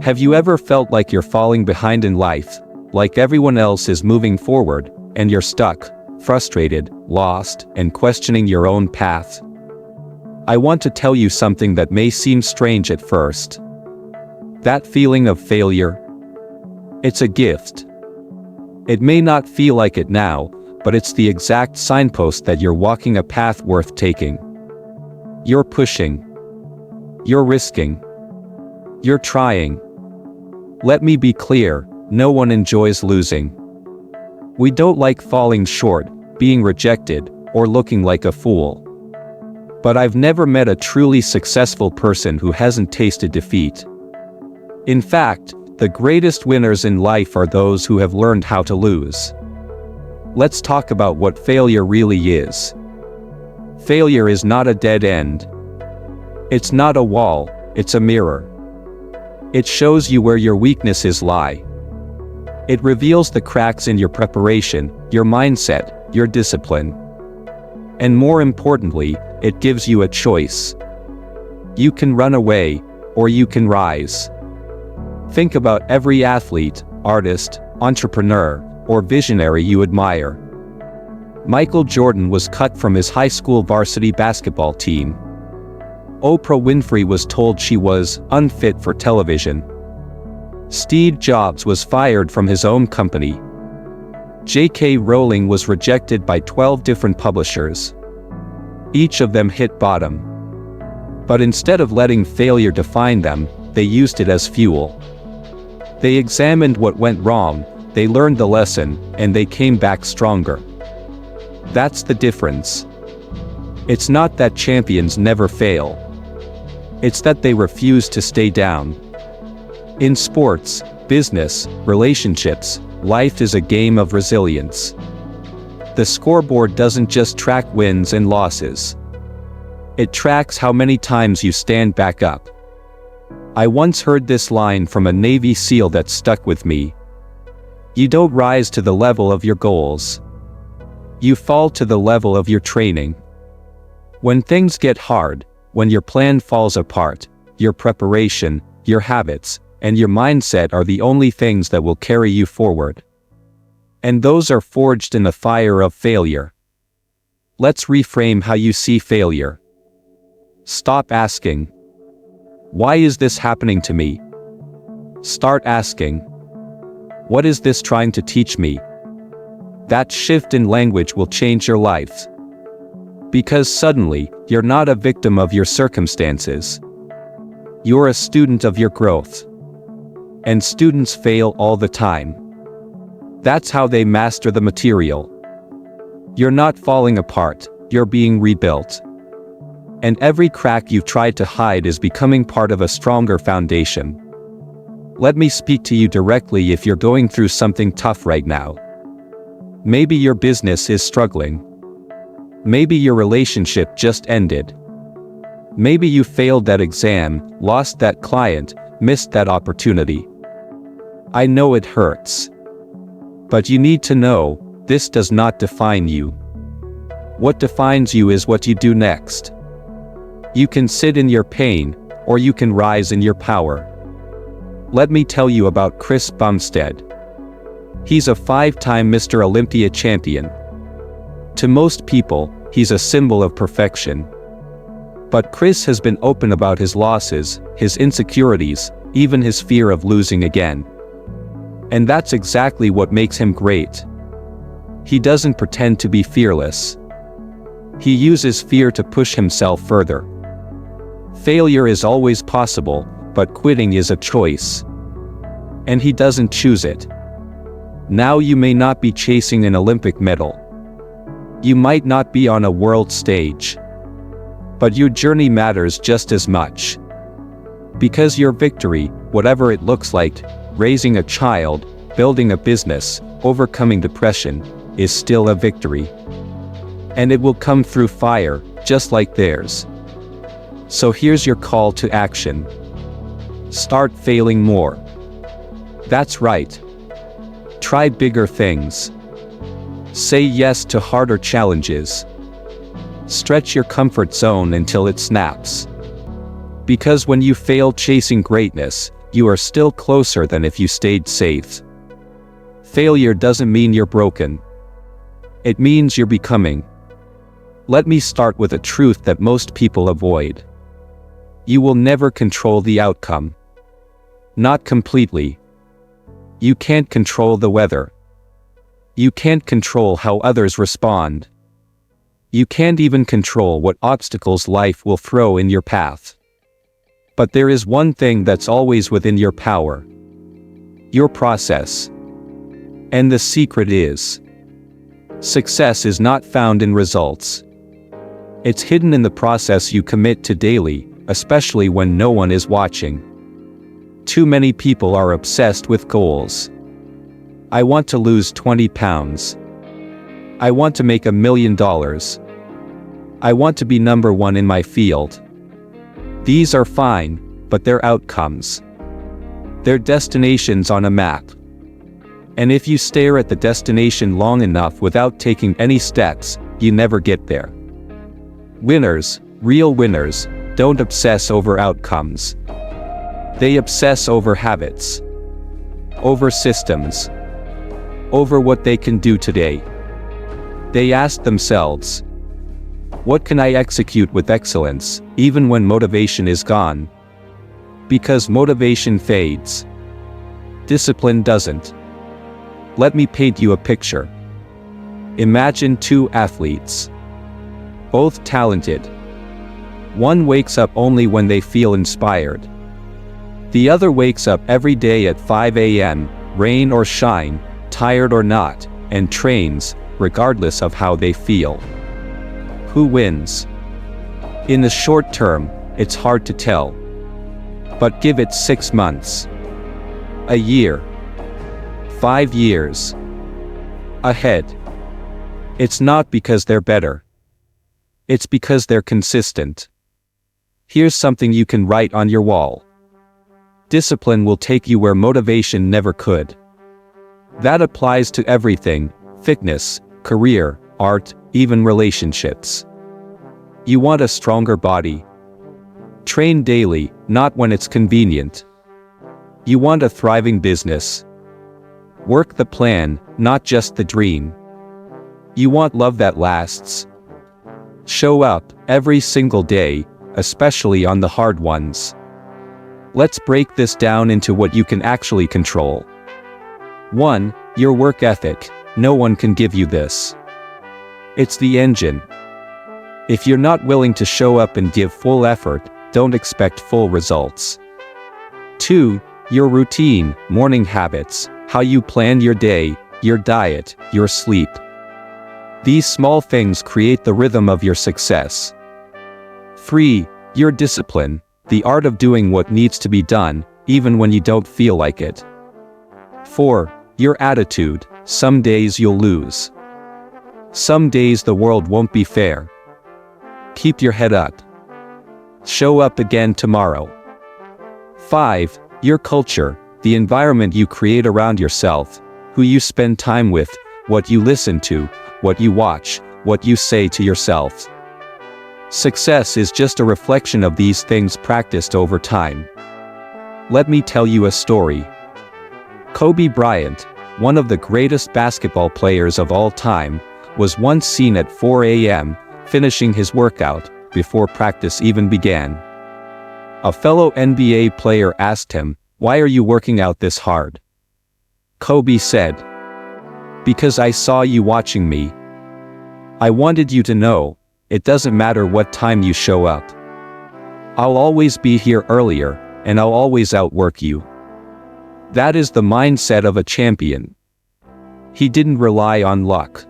Have you ever felt like you're falling behind in life, like everyone else is moving forward, and you're stuck, frustrated, lost, and questioning your own path? I want to tell you something that may seem strange at first. That feeling of failure? It's a gift. It may not feel like it now, but it's the exact signpost that you're walking a path worth taking. You're pushing. You're risking. You're trying. Let me be clear, no one enjoys losing. We don't like falling short, being rejected, or looking like a fool. But I've never met a truly successful person who hasn't tasted defeat. In fact, the greatest winners in life are those who have learned how to lose. Let's talk about what failure really is. Failure is not a dead end. It's not a wall, it's a mirror. It shows you where your weaknesses lie. It reveals the cracks in your preparation, your mindset, your discipline. And more importantly, it gives you a choice. You can run away, or you can rise. Think about every athlete, artist, entrepreneur, or visionary you admire. Michael Jordan was cut from his high school varsity basketball team. Oprah Winfrey was told she was unfit for television. Steve Jobs was fired from his own company. J.K. Rowling was rejected by 12 different publishers. Each of them hit bottom. But instead of letting failure define them, they used it as fuel. They examined what went wrong, they learned the lesson, and they came back stronger. That's the difference. It's not that champions never fail. It's that they refuse to stay down. In sports, business, relationships, life is a game of resilience. The scoreboard doesn't just track wins and losses. It tracks how many times you stand back up. I once heard this line from a Navy SEAL that stuck with me. You don't rise to the level of your goals. You fall to the level of your training. When things get hard, when your plan falls apart, your preparation, your habits, and your mindset are the only things that will carry you forward. And those are forged in the fire of failure. Let's reframe how you see failure. Stop asking, "Why is this happening to me?" Start asking, "What is this trying to teach me?" That shift in language will change your life. Because suddenly, you're not a victim of your circumstances. You're a student of your growth. And students fail all the time. That's how they master the material. You're not falling apart, you're being rebuilt. And every crack you've tried to hide is becoming part of a stronger foundation. Let me speak to you directly if you're going through something tough right now. Maybe your business is struggling. Maybe your relationship just ended. Maybe you failed that exam, lost that client, missed that opportunity. I know it hurts. But you need to know, this does not define you. What defines you is what you do next. You can sit in your pain, or you can rise in your power. Let me tell you about Chris Bumstead. He's a 5-time Mr. Olympia champion. To most people, he's a symbol of perfection. But Chris has been open about his losses, his insecurities, even his fear of losing again. And that's exactly what makes him great. He doesn't pretend to be fearless. He uses fear to push himself further. Failure is always possible, but quitting is a choice. And he doesn't choose it. Now you may not be chasing an Olympic medal. You might not be on a world stage. But your journey matters just as much. Because your victory, whatever it looks like, raising a child, building a business, overcoming depression, is still a victory. And it will come through fire, just like theirs. So here's your call to action. Start failing more. That's right. Try bigger things. Say yes to harder challenges. Stretch your comfort zone until it snaps. Because when you fail chasing greatness, you are still closer than if you stayed safe. Failure doesn't mean you're broken. It means you're becoming. Let me start with a truth that most people avoid. You will never control the outcome. Not completely. You can't control the weather. You can't control how others respond. You can't even control what obstacles life will throw in your path. But there is one thing that's always within your power. Your process. And the secret is, success is not found in results. It's hidden in the process you commit to daily, especially when no one is watching. Too many people are obsessed with goals. I want to lose 20 pounds. I want to make $1 million. I want to be number one in my field. These are fine, but they're outcomes. They're destinations on a map. And if you stare at the destination long enough without taking any steps, you never get there. Winners, real winners, don't obsess over outcomes. They obsess over habits, over systems, over what they can do today. They ask themselves, what can I execute with excellence, even when motivation is gone? Because motivation fades. Discipline doesn't. Let me paint you a picture. Imagine two athletes. Both talented. One wakes up only when they feel inspired. The other wakes up every day at 5 a.m., rain or shine, tired or not, and trains, regardless of how they feel. Who wins? In the short term, it's hard to tell. But give it 6 months. A year. 5 years. Ahead. It's not because they're better. It's because they're consistent. Here's something you can write on your wall. Discipline will take you where motivation never could. That applies to everything: fitness, career, art, even relationships. You want a stronger body? Train daily, not when it's convenient. You want a thriving business? Work the plan, not just the dream. You want love that lasts? Show up every single day, especially on the hard ones. Let's break this down into what you can actually control. 1. Your work ethic. No one can give you this. It's the engine. If you're not willing to show up and give full effort, don't expect full results. 2. Your routine, morning habits, how you plan your day, your diet, your sleep. These small things create the rhythm of your success. 3. Your discipline, the art of doing what needs to be done, even when you don't feel like it. 4. Your attitude, some days you'll lose. Some days the world won't be fair. Keep your head up. Show up again tomorrow. 5. Your culture, the environment you create around yourself, who you spend time with, what you listen to, what you watch, what you say to yourself. Success is just a reflection of these things practiced over time. Let me tell you a story. Kobe Bryant, one of the greatest basketball players of all time, was once seen at 4 a.m., finishing his workout, before practice even began. A fellow NBA player asked him, "Why are you working out this hard?" Kobe said, "Because I saw you watching me. I wanted you to know, it doesn't matter what time you show up. I'll always be here earlier, and I'll always outwork you." That is the mindset of a champion. He didn't rely on luck.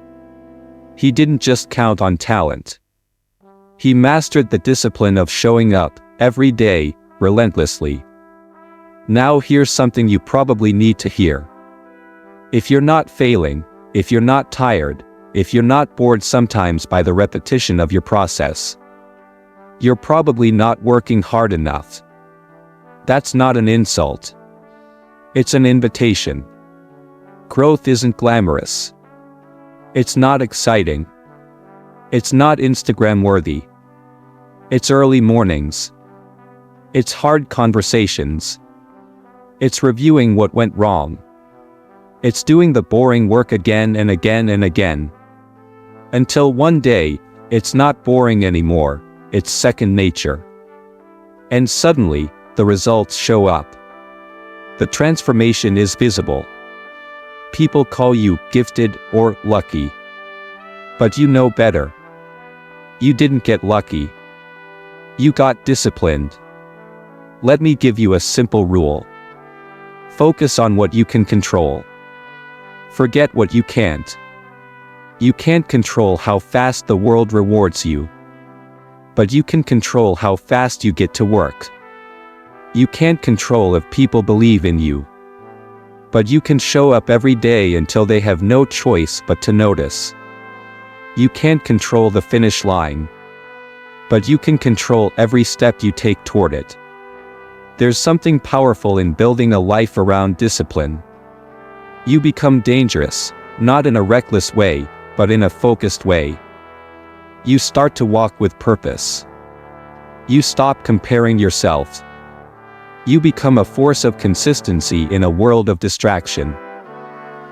He didn't just count on talent. He mastered the discipline of showing up, every day, relentlessly. Now here's something you probably need to hear. If you're not failing, if you're not tired, if you're not bored sometimes by the repetition of your process, you're probably not working hard enough. That's not an insult. It's an invitation. Growth isn't glamorous. It's not exciting. It's not Instagram-worthy. It's early mornings. It's hard conversations. It's reviewing what went wrong. It's doing the boring work again and again and again. Until one day, it's not boring anymore, it's second nature. And suddenly, the results show up. The transformation is visible. People call you gifted or lucky. But you know better. You didn't get lucky. You got disciplined. Let me give you a simple rule. Focus on what you can control. Forget what you can't. You can't control how fast the world rewards you. But you can control how fast you get to work. You can't control if people believe in you. But you can show up every day until they have no choice but to notice. You can't control the finish line. But you can control every step you take toward it. There's something powerful in building a life around discipline. You become dangerous, not in a reckless way, but in a focused way. You start to walk with purpose. You stop comparing yourself. You become a force of consistency in a world of distraction.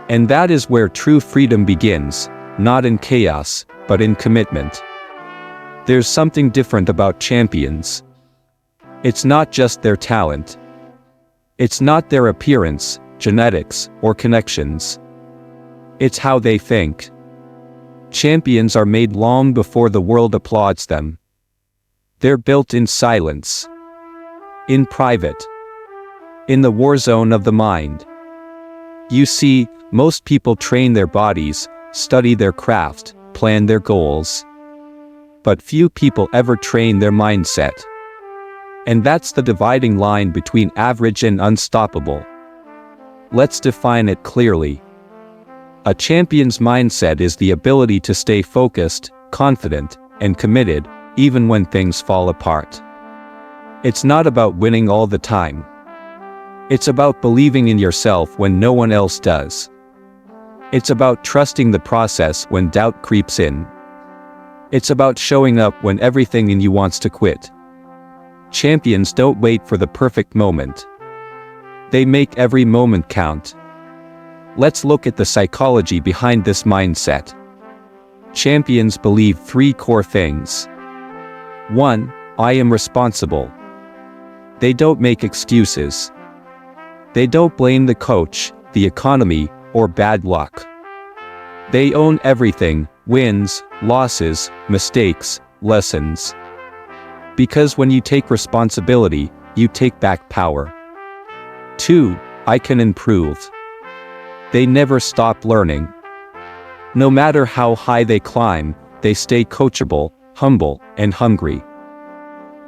And that is where true freedom begins, not in chaos, but in commitment. There's something different about champions. It's not just their talent. It's not their appearance, genetics, or connections. It's how they think. Champions are made long before the world applauds them. They're built in silence. In private. In the war zone of the mind. You see, most people train their bodies, study their craft, plan their goals. But few people ever train their mindset. And that's the dividing line between average and unstoppable. Let's define it clearly. A champion's mindset is the ability to stay focused, confident, and committed, even when things fall apart. It's not about winning all the time. It's about believing in yourself when no one else does. It's about trusting the process when doubt creeps in. It's about showing up when everything in you wants to quit. Champions don't wait for the perfect moment. They make every moment count. Let's look at the psychology behind this mindset. Champions believe 3 core things. 1. I am responsible. They don't make excuses. They don't blame the coach, the economy, or bad luck. They own everything: wins, losses, mistakes, lessons. Because when you take responsibility, you take back power. 2. I can improve. They never stop learning. No matter how high they climb, they stay coachable, humble, and hungry.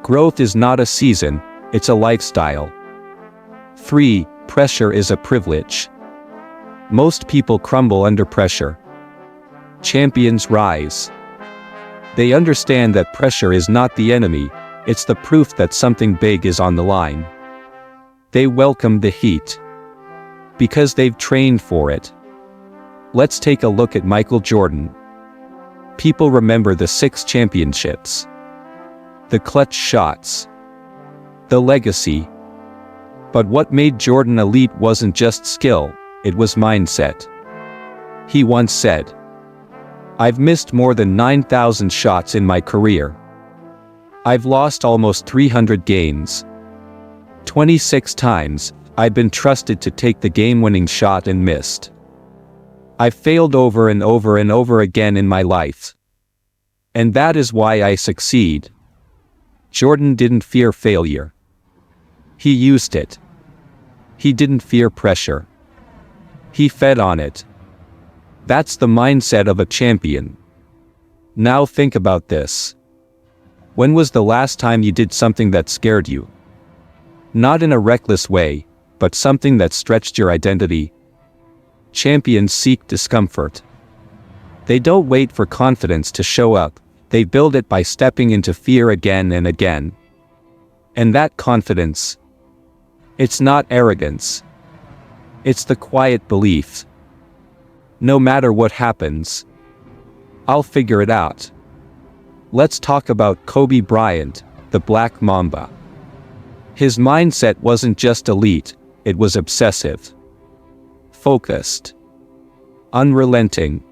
Growth is not a season, it's a lifestyle. 3. Pressure is a privilege. Most people crumble under pressure. Champions rise. They understand that pressure is not the enemy, it's the proof that something big is on the line. They welcome the heat. Because they've trained for it. Let's take a look at Michael Jordan. People remember the 6 championships. The clutch shots. The legacy. But what made Jordan elite wasn't just skill, it was mindset. He once said, "I've missed more than 9,000 shots in my career. I've lost almost 300 games. 26 times, I've been trusted to take the game-winning shot and missed. I've failed over and over and over again in my life. And that is why I succeed." Jordan didn't fear failure. He used it. He didn't fear pressure. He fed on it. That's the mindset of a champion. Now think about this. When was the last time you did something that scared you? Not in a reckless way, but something that stretched your identity. Champions seek discomfort. They don't wait for confidence to show up, they build it by stepping into fear again and again. And that confidence, it's not arrogance. It's the quiet belief. No matter what happens, I'll figure it out. Let's talk about Kobe Bryant, the Black Mamba. His mindset wasn't just elite, it was obsessive, focused, unrelenting.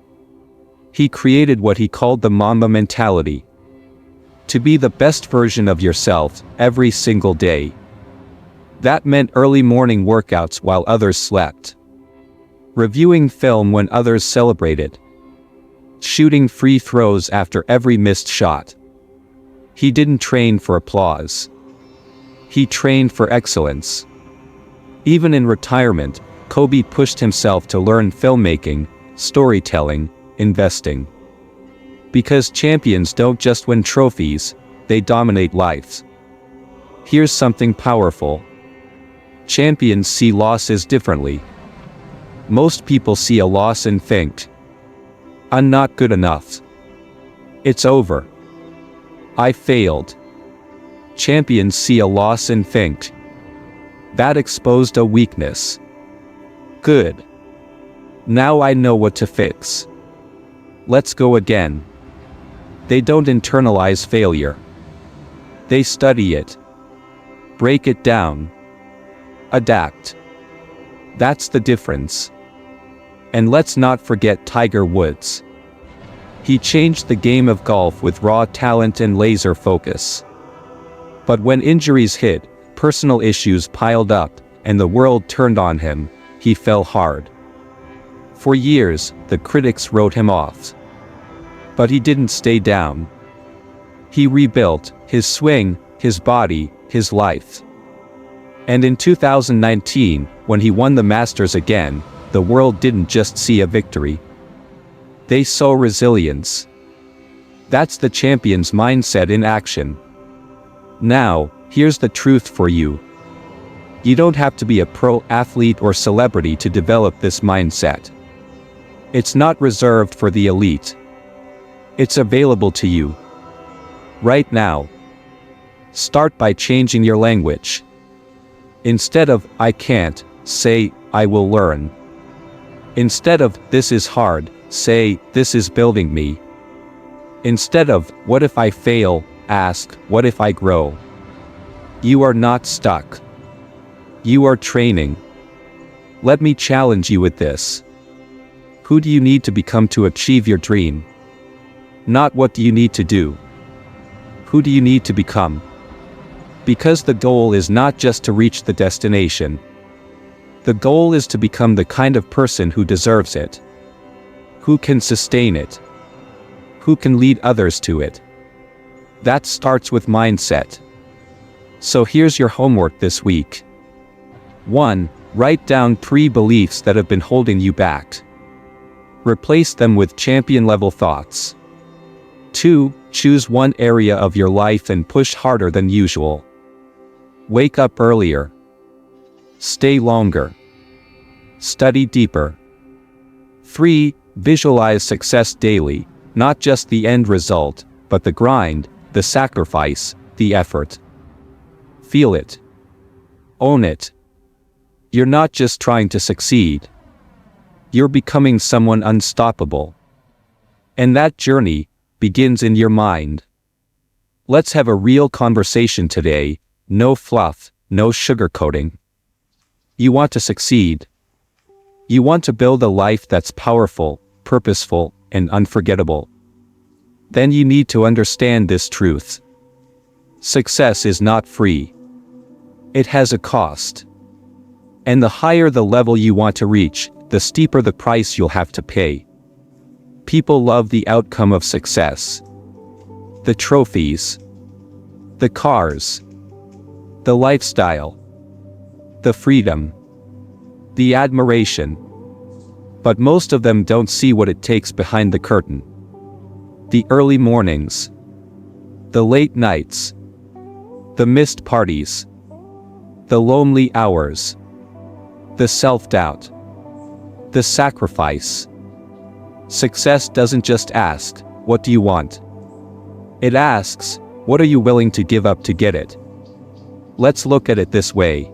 He created what he called the Mamba mentality. To be the best version of yourself every single day. That meant early morning workouts while others slept. Reviewing film when others celebrated. Shooting free throws after every missed shot. He didn't train for applause. He trained for excellence. Even in retirement, Kobe pushed himself to learn filmmaking, storytelling, investing. Because champions don't just win trophies, they dominate lives. Here's something powerful. Champions see losses differently. Most people see a loss and think, "I'm not good enough. It's over. I failed." Champions see a loss and think, "That exposed a weakness. Good. Now I know what to fix. Let's go again." They don't internalize failure. They study it. Break it down. Adapt. That's the difference. And let's not forget Tiger Woods. He changed the game of golf with raw talent and laser focus. But when injuries hit, personal issues piled up, and the world turned on him, he fell hard. For years, the critics wrote him off. But he didn't stay down. He rebuilt his swing, his body, his life. And in 2019, when he won the Masters again, the world didn't just see a victory. They saw resilience. That's the champion's mindset in action. Now, here's the truth for you. You don't have to be a pro athlete or celebrity to develop this mindset. It's not reserved for the elite. It's available to you. Right now. Start by changing your language. Instead of "I can't," say "I will learn." Instead of "this is hard," say "this is building me." Instead of "what if I fail," ask "what if I grow?" You are not stuck. You are training. Let me challenge you with this. Who do you need to become to achieve your dream? Not what do you need to do. Who do you need to become? Because the goal is not just to reach the destination. The goal is to become the kind of person who deserves it. Who can sustain it. Who can lead others to it. That starts with mindset. So here's your homework this week. 1. Write down 3 beliefs that have been holding you back. Replace them with champion-level thoughts. 2. Choose one area of your life and push harder than usual. Wake up earlier. Stay longer. Study deeper. 3. Visualize success daily, not just the end result, but the grind, the sacrifice, the effort. Feel it. Own it. You're not just trying to succeed. You're becoming someone unstoppable. And that journey begins in your mind. Let's have a real conversation today, no fluff, no sugarcoating. You want to succeed. You want to build a life that's powerful, purposeful, and unforgettable. Then you need to understand this truth. Success is not free. It has a cost. And the higher the level you want to reach, the steeper the price you'll have to pay. People love the outcome of success. The trophies. The cars. The lifestyle. The freedom. The admiration. But most of them don't see what it takes behind the curtain. The early mornings. The late nights. The missed parties. The lonely hours. The self-doubt. The sacrifice. Success doesn't just ask, "What do you want?" It asks, "What are you willing to give up to get it?" Let's look at it this way.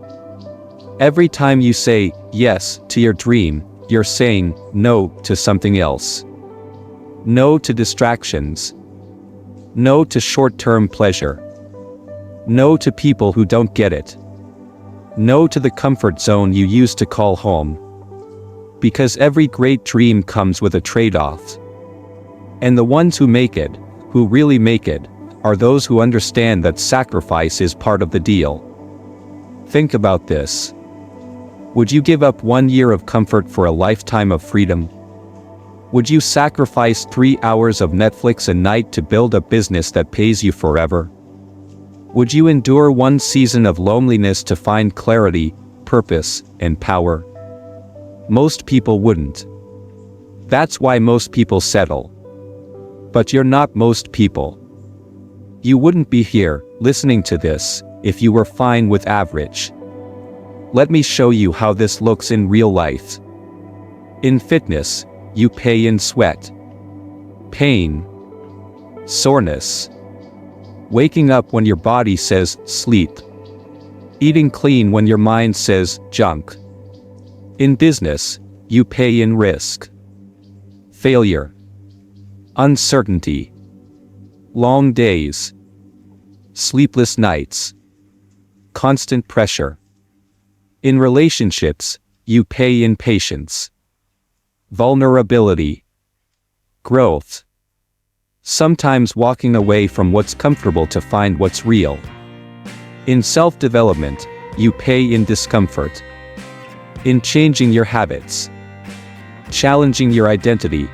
Every time you say yes to your dream, you're saying no to something else. No to distractions. No to short-term pleasure. No to people who don't get it. No to the comfort zone you used to call home. Because every great dream comes with a trade-off. And the ones who make it, who really make it, are those who understand that sacrifice is part of the deal. Think about this. Would you give up 1 year of comfort for a lifetime of freedom? Would you sacrifice 3 hours of Netflix a night to build a business that pays you forever? Would you endure 1 season of loneliness to find clarity, purpose, and power? Most people wouldn't. That's why most people settle. But you're not most people. You wouldn't be here, listening to this, if you were fine with average. Let me show you how this looks in real life. In fitness, you pay in sweat, pain, soreness, waking up when your body says sleep, eating clean when your mind says junk. In business, you pay in risk, failure, uncertainty, long days, sleepless nights, constant pressure. In relationships, you pay in patience, vulnerability, growth, sometimes walking away from what's comfortable to find what's real. In self-development, you pay in discomfort, in changing your habits, challenging your identity,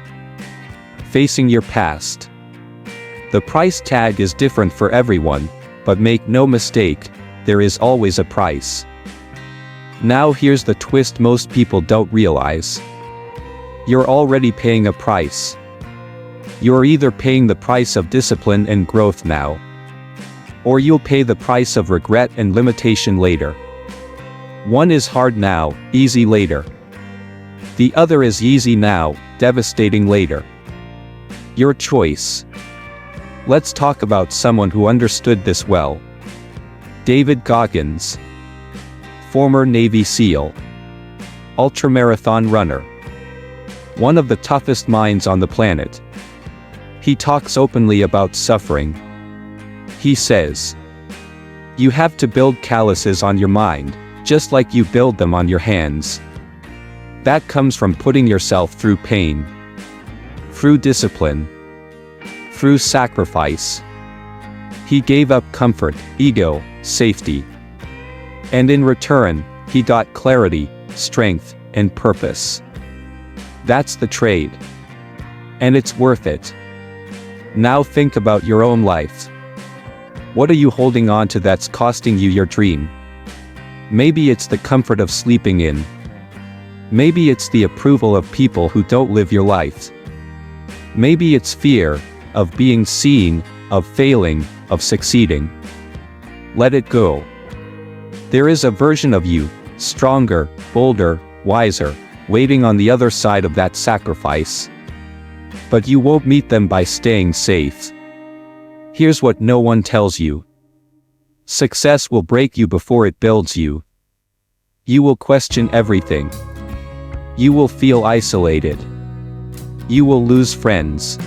facing your past. The price tag is different for everyone, but make no mistake, there is always a price. Now here's the twist most people don't realize. You're already paying a price. You're either paying the price of discipline and growth now, or you'll pay the price of regret and limitation later. One is hard now, easy later. The other is easy now, devastating later. Your choice. Let's talk about someone who understood this well. David Goggins, former Navy SEAL, ultramarathon runner, one of the toughest minds on the planet. He talks openly about suffering. He says, "You have to build calluses on your mind, just like you build them on your hands." That comes from putting yourself through pain, through discipline, through sacrifice. He gave up comfort, ego, safety. And in return, he got clarity, strength, and purpose. That's the trade. And it's worth it. Now think about your own life. What are you holding on to that's costing you your dream? Maybe it's the comfort of sleeping in. Maybe it's the approval of people who don't live your life. Maybe it's fear of being seen, of failing, of succeeding. Let it go. There is a version of you, stronger, bolder, wiser, waiting on the other side of that sacrifice. But you won't meet them by staying safe. Here's what no one tells you. Success will break you before it builds you. You will question everything. You will feel isolated. You will lose friends.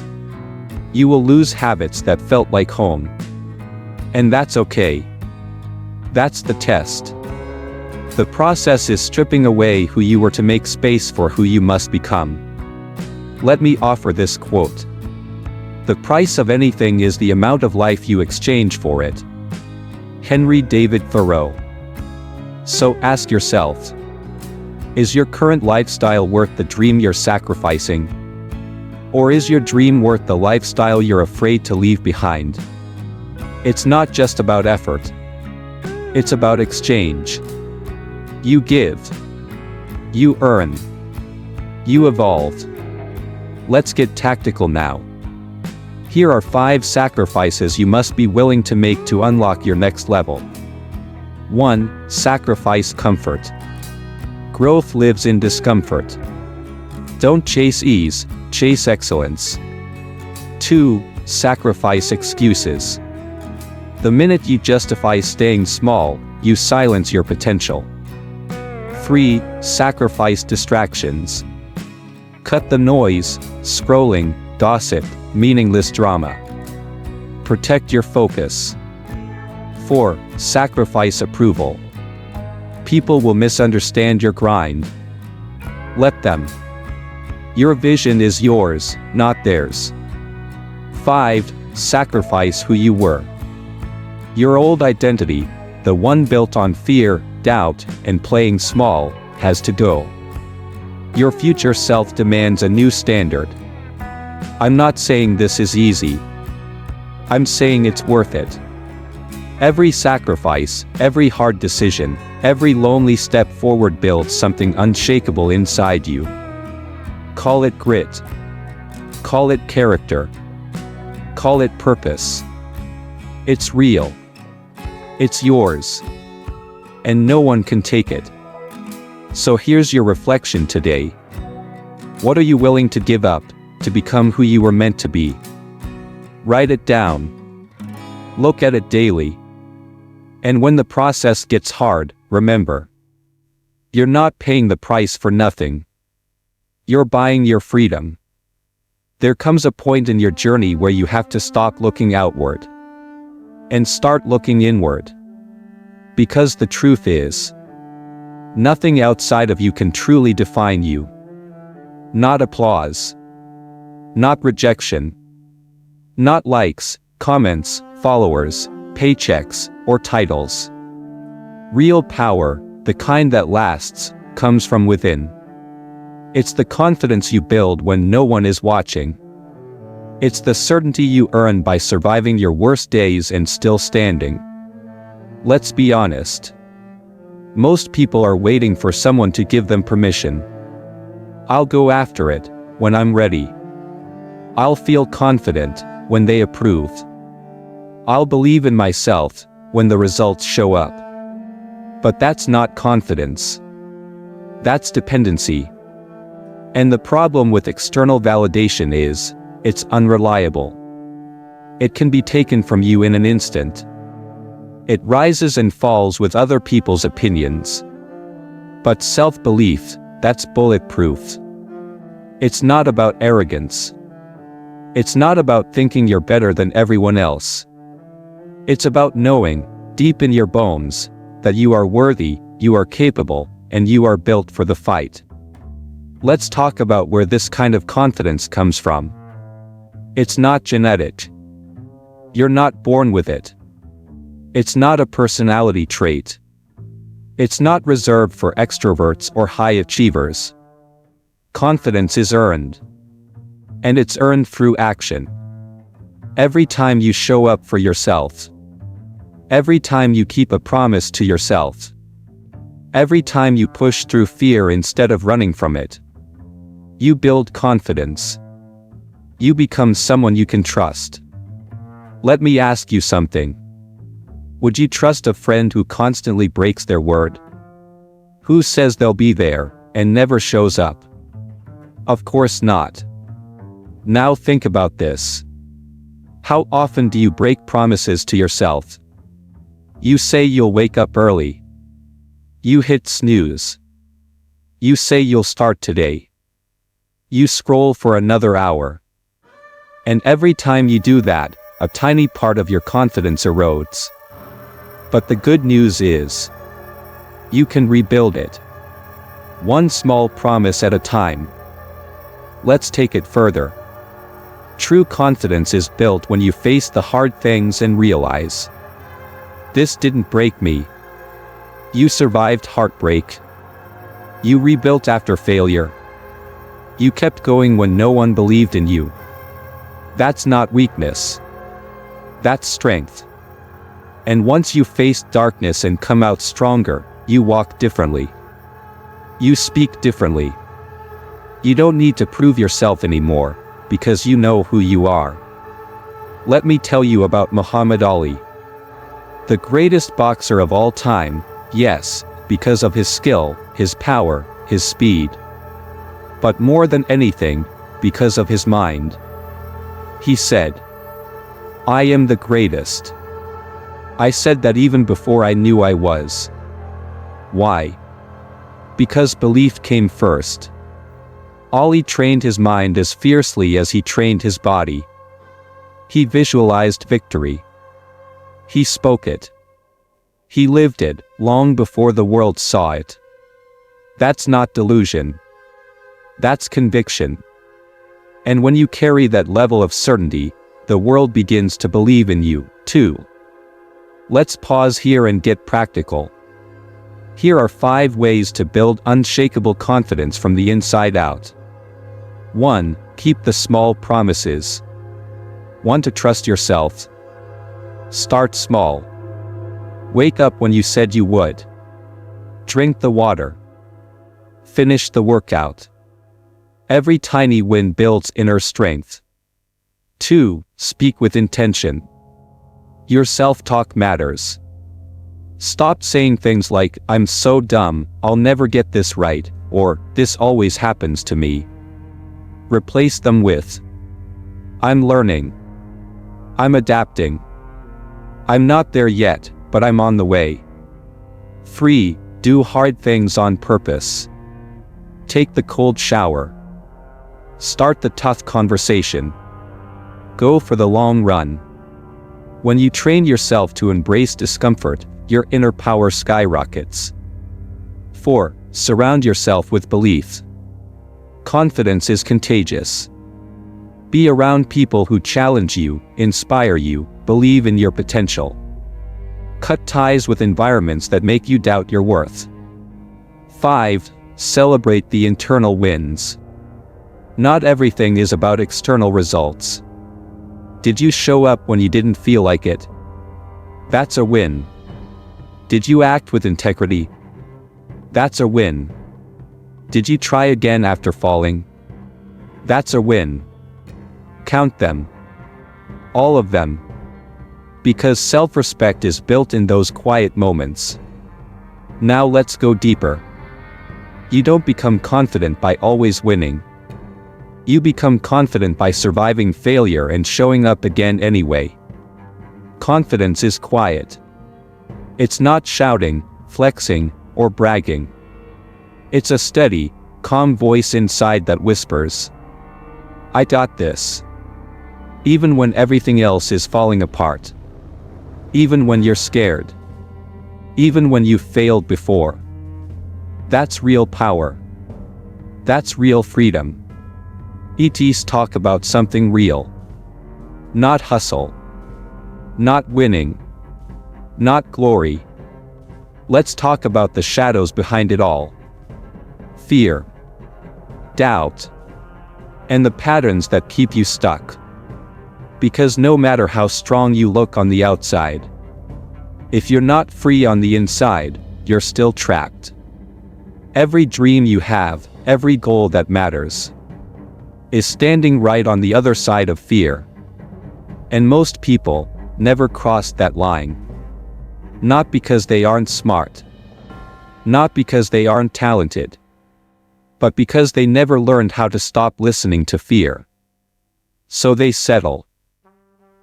You will lose habits that felt like home. And that's okay. That's the test. The process is stripping away who you were to make space for who you must become. Let me offer this quote. The price of anything is the amount of life you exchange for it. Henry David Thoreau. So ask yourself, is your current lifestyle worth the dream you're sacrificing? Or is your dream worth the lifestyle you're afraid to leave behind? It's not just about effort. It's about exchange. You give. You earn. You evolve. Let's get tactical now. Here are 5 sacrifices you must be willing to make to unlock your next level. 1. Sacrifice comfort. Growth lives in discomfort. Don't chase ease, chase excellence. 2. Sacrifice excuses. The minute you justify staying small, you silence your potential. 3. Sacrifice distractions. Cut the noise, scrolling, gossip, meaningless drama. Protect your focus. 4. Sacrifice approval. People will misunderstand your grind. Let them. Your vision is yours, not theirs. 5. Sacrifice who you were. Your old identity, the one built on fear, doubt, and playing small, has to go. Your future self demands a new standard. I'm not saying this is easy. I'm saying it's worth it. Every sacrifice, every hard decision, every lonely step forward builds something unshakable inside you. Call it grit. Call it character. Call it purpose. It's real. It's yours. And no one can take it. So here's your reflection today. What are you willing to give up to become who you were meant to be? Write it down. Look at it daily. And when the process gets hard, remember, you're not paying the price for nothing. You're buying your freedom. There comes a point in your journey where you have to stop looking outward and start looking inward. Because the truth is, nothing outside of you can truly define you. Not applause. Not rejection. Not likes, comments, followers, paychecks, or titles. Real power, the kind that lasts, comes from within. It's the confidence you build when no one is watching. It's the certainty you earn by surviving your worst days and still standing. Let's be honest. Most people are waiting for someone to give them permission. I'll go after it when I'm ready. I'll feel confident when they approve. I'll believe in myself when the results show up. But that's not confidence. That's dependency. And the problem with external validation is, it's unreliable. It can be taken from you in an instant. It rises and falls with other people's opinions. But self-belief, that's bulletproof. It's not about arrogance. It's not about thinking you're better than everyone else. It's about knowing, deep in your bones, that you are worthy, you are capable, and you are built for the fight. Let's talk about where this kind of confidence comes from. It's not genetic. You're not born with it. It's not a personality trait. It's not reserved for extroverts or high achievers. Confidence is earned. And it's earned through action. Every time you show up for yourself. Every time you keep a promise to yourself. Every time you push through fear instead of running from it. You build confidence. You become someone you can trust. Let me ask you something. Would you trust a friend who constantly breaks their word? Who says they'll be there, and never shows up? Of course not. Now think about this. How often do you break promises to yourself? You say you'll wake up early. You hit snooze. You say you'll start today. You scroll for another hour. And every time you do that, a tiny part of your confidence erodes. But the good news is, you can rebuild it. One small promise at a time. Let's take it further. True confidence is built when you face the hard things and realize, this didn't break me. You survived heartbreak. You rebuilt after failure. You kept going when no one believed in you. That's not weakness. That's strength. And once you face darkness and come out stronger, you walk differently. You speak differently. You don't need to prove yourself anymore, because you know who you are. Let me tell you about Muhammad Ali. The greatest boxer of all time, yes, because of his skill, his power, his speed. But more than anything, because of his mind. He said, I am the greatest. I said that even before I knew I was. Why? Because belief came first. Ali trained his mind as fiercely as he trained his body. He visualized victory. He spoke it. He lived it, long before the world saw it. That's not delusion. That's conviction. And when you carry that level of certainty, the world begins to believe in you, too. Let's pause here and get practical. Here are 5 ways to build unshakable confidence from the inside out. 1. Keep the small promises. Want to trust yourself? Start small. Wake up when you said you would. Drink the water. Finish the workout. Every tiny win builds inner strength. 2. Speak with intention. Your self-talk matters. Stop saying things like, "I'm so dumb, I'll never get this right," or "this always happens to me." Replace them with, "I'm learning. I'm adapting. I'm not there yet, but I'm on the way." 3. Do hard things on purpose. Take the cold shower. Start the tough conversation. Go for the long run. When you train yourself to embrace discomfort, your inner power skyrockets. 4. Surround yourself with belief. Confidence is contagious. Be around people who challenge you, inspire you, believe in your potential. Cut ties with environments that make you doubt your worth. 5. Celebrate the internal wins. Not everything is about external results. Did you show up when you didn't feel like it? That's a win. Did you act with integrity? That's a win. Did you try again after falling? That's a win. Count them. All of them. Because self-respect is built in those quiet moments. Now let's go deeper. You don't become confident by always winning. You become confident by surviving failure and showing up again anyway. Confidence is quiet. It's not shouting, flexing, or bragging. It's a steady, calm voice inside that whispers, "I got this." Even when everything else is falling apart. Even when you're scared. Even when you've failed before. That's real power. That's real freedom. ETs talk about something real. Not hustle. Not winning. Not glory. Let's talk about the shadows behind it all. Fear. Doubt. And the patterns that keep you stuck. Because no matter how strong you look on the outside, if you're not free on the inside, you're still trapped. Every dream you have, every goal that matters, is standing right on the other side of fear. And most people never cross that line. Not because they aren't smart. Not because they aren't talented. But because they never learned how to stop listening to fear. So they settle.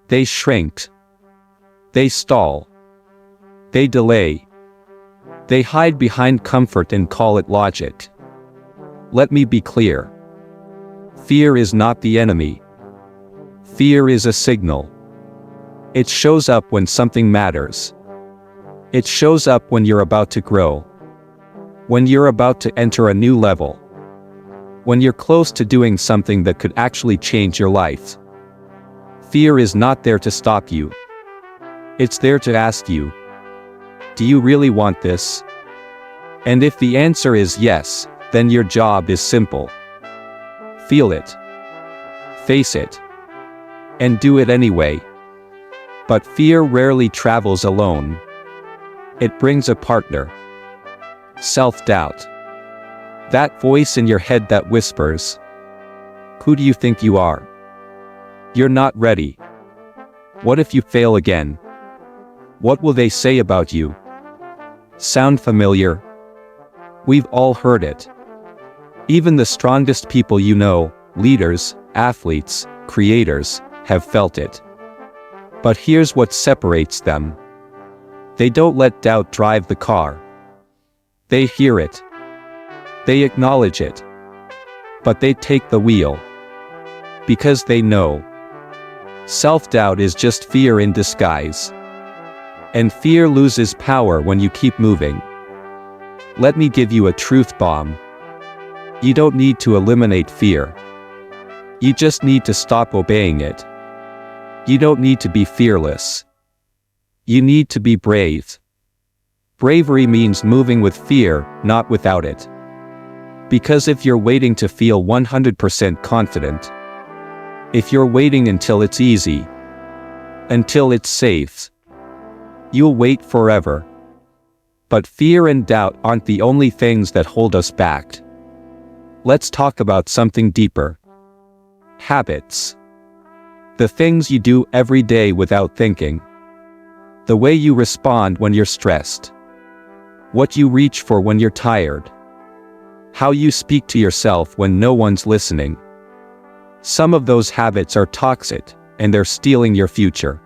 They shrink. They stall. They delay. They hide behind comfort and call it logic. Let me be clear. Fear is not the enemy. Fear is a signal. It shows up when something matters. It shows up when you're about to grow. When you're about to enter a new level. When you're close to doing something that could actually change your life. Fear is not there to stop you. It's there to ask you, do you really want this? And if the answer is yes, then your job is simple. Feel it. Face it. And do it anyway. But fear rarely travels alone. It brings a partner. Self-doubt. That voice in your head that whispers, "Who do you think you are? You're not ready. What if you fail again? What will they say about you?" Sound familiar? We've all heard it. Even the strongest people you know, leaders, athletes, creators, have felt it. But here's what separates them. They don't let doubt drive the car. They hear it. They acknowledge it. But they take the wheel. Because they know. Self-doubt is just fear in disguise. And fear loses power when you keep moving. Let me give you a truth bomb. You don't need to eliminate fear. You just need to stop obeying it. You don't need to be fearless. You need to be brave. Bravery means moving with fear, not without it. Because if you're waiting to feel 100% confident, if you're waiting until it's easy, until it's safe, you'll wait forever. But fear and doubt aren't the only things that hold us back. Let's talk about something deeper. Habits. The things you do every day without thinking. The way you respond when you're stressed. What you reach for when you're tired. How you speak to yourself when no one's listening. Some of those habits are toxic, and they're stealing your future.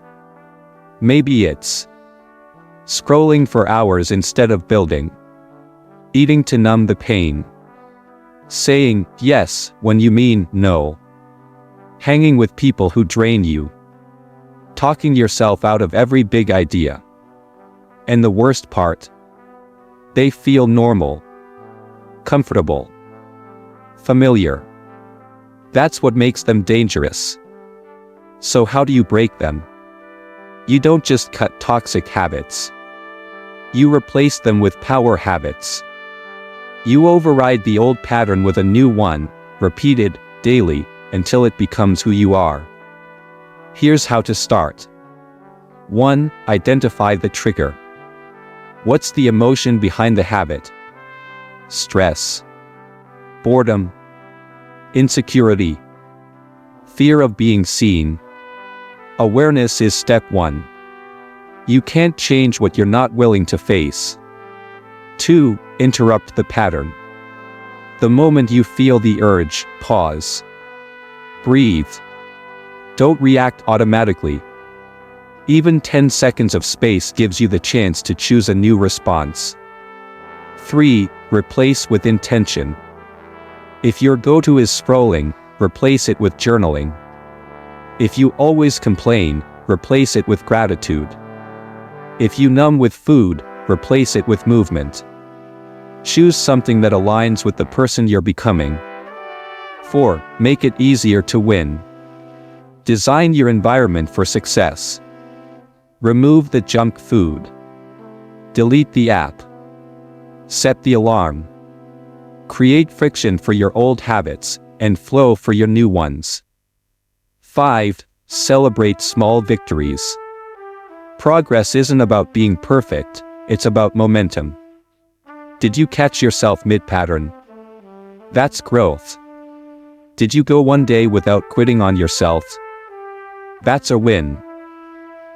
Maybe it's scrolling for hours instead of building. Eating to numb the pain. Saying yes when you mean no. Hanging with people who drain you. Talking yourself out of every big idea. And the worst part? They feel normal. Comfortable. Familiar. That's what makes them dangerous. So how do you break them? You don't just cut toxic habits. You replace them with power habits. You override the old pattern with a new one, repeated daily, until it becomes who you are. Here's how to start. 1. Identify the trigger. What's the emotion behind the habit? Stress. Boredom. Insecurity. Fear of being seen. Awareness is step 1. You can't change what you're not willing to face. 2. Interrupt the pattern. The moment you feel the urge, pause. Breathe. Don't react automatically. Even 10 seconds of space gives you the chance to choose a new response. 3. Replace with intention. If your go-to is scrolling, replace it with journaling. If you always complain, replace it with gratitude. If you numb with food, replace it with movement. Choose something that aligns with the person you're becoming. 4. Make it easier to win. Design your environment for success. Remove the junk food. Delete the app. Set the alarm. Create friction for your old habits, and flow for your new ones. 5. Celebrate small victories. Progress isn't about being perfect, it's about momentum. Did you catch yourself mid-pattern? That's growth. Did you go one day without quitting on yourself? That's a win.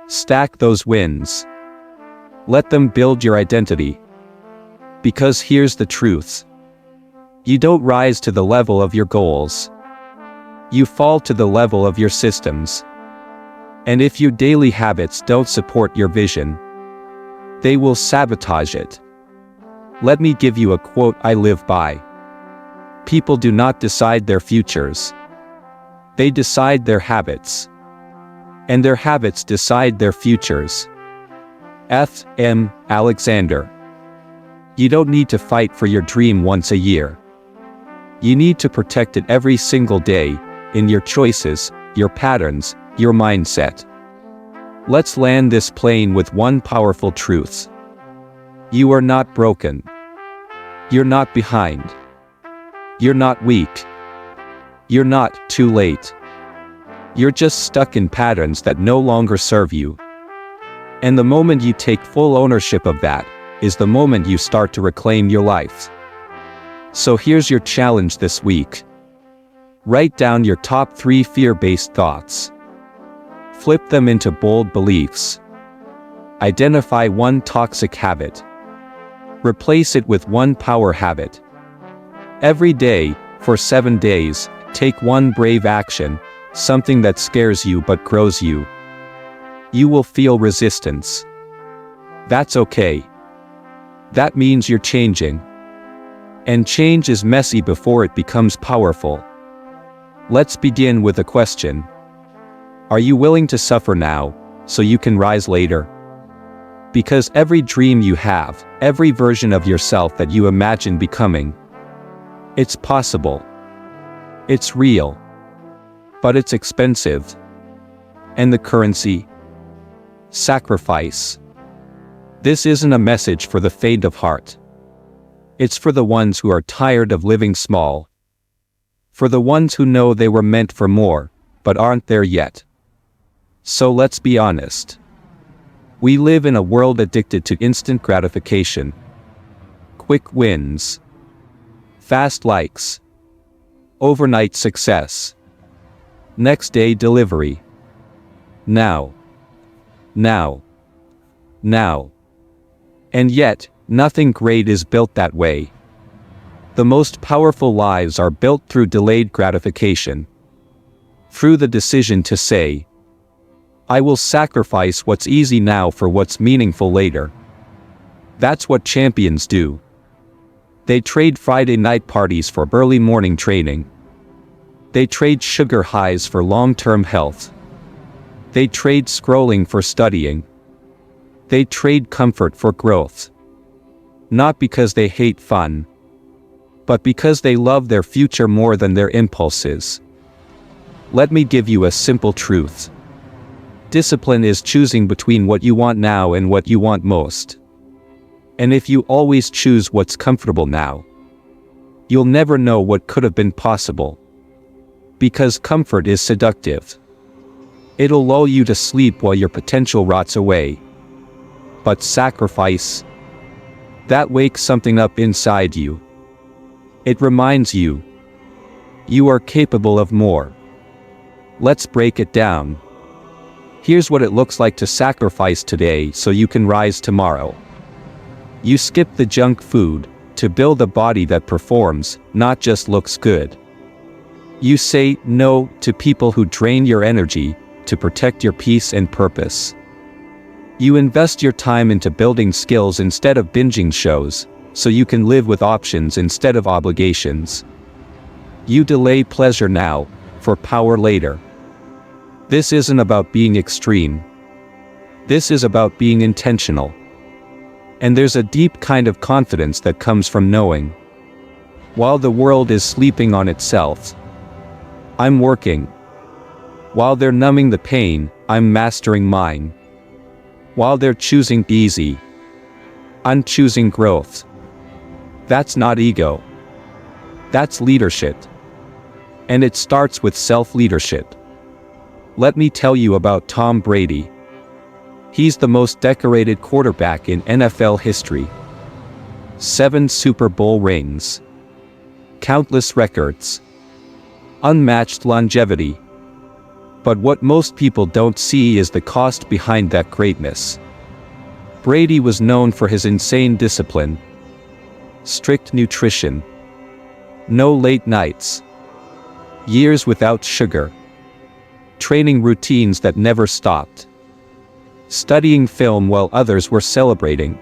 Stack those wins. Let them build your identity. Because here's the truth. You don't rise to the level of your goals. You fall to the level of your systems. And if your daily habits don't support your vision, they will sabotage it. Let me give you a quote I live by. People do not decide their futures. They decide their habits. And their habits decide their futures. F. M. Alexander. You don't need to fight for your dream once a year. You need to protect it every single day, in your choices, your patterns, your mindset. Let's land this plane with one powerful truth. You are not broken. You're not behind. You're not weak. You're not too late. You're just stuck in patterns that no longer serve you. And the moment you take full ownership of that, is the moment you start to reclaim your life. So here's your challenge this week. Write down your top 3 fear-based thoughts. Flip them into bold beliefs. Identify one toxic habit. Replace it with one power habit. Every day, for 7 days, take one brave action, something that scares you but grows you. You will feel resistance. That's okay. That means you're changing. And change is messy before it becomes powerful. Let's begin with a question. Are you willing to suffer now, so you can rise later? Because every dream you have, every version of yourself that you imagine becoming, it's possible. It's real. But it's expensive. And the currency? Sacrifice. This isn't a message for the faint of heart. It's for the ones who are tired of living small. For the ones who know they were meant for more, but aren't there yet. So let's be honest. We live in a world addicted to instant gratification. Quick wins. Fast likes. Overnight success. Next day delivery. Now. Now. Now. And yet, nothing great is built that way. The most powerful lives are built through delayed gratification. Through the decision to say, I will sacrifice what's easy now for what's meaningful later. That's what champions do. They trade Friday night parties for early morning training. They trade sugar highs for long-term health. They trade scrolling for studying. They trade comfort for growth. Not because they hate fun, but because they love their future more than their impulses. Let me give you a simple truth. Discipline is choosing between what you want now and what you want most. And if you always choose what's comfortable now, you'll never know what could have been possible. Because comfort is seductive. It'll lull you to sleep while your potential rots away. But sacrifice, that wakes something up inside you. It reminds you, you are capable of more. Let's break it down. Here's what it looks like to sacrifice today so you can rise tomorrow. You skip the junk food to build a body that performs, not just looks good. You say no to people who drain your energy to protect your peace and purpose. You invest your time into building skills instead of binging shows, so you can live with options instead of obligations. You delay pleasure now, for power later. This isn't about being extreme. This is about being intentional. And there's a deep kind of confidence that comes from knowing, while the world is sleeping on itself, I'm working. While they're numbing the pain, I'm mastering mine. While they're choosing easy, I'm choosing growth. That's not ego. That's leadership. And it starts with self-leadership. Let me tell you about Tom Brady. He's the most decorated quarterback in NFL history. 7 Super Bowl rings. Countless records. Unmatched longevity. But what most people don't see is the cost behind that greatness. Brady was known for his insane discipline. Strict nutrition. No late nights. Years without sugar. Training routines that never stopped. Studying film while others were celebrating.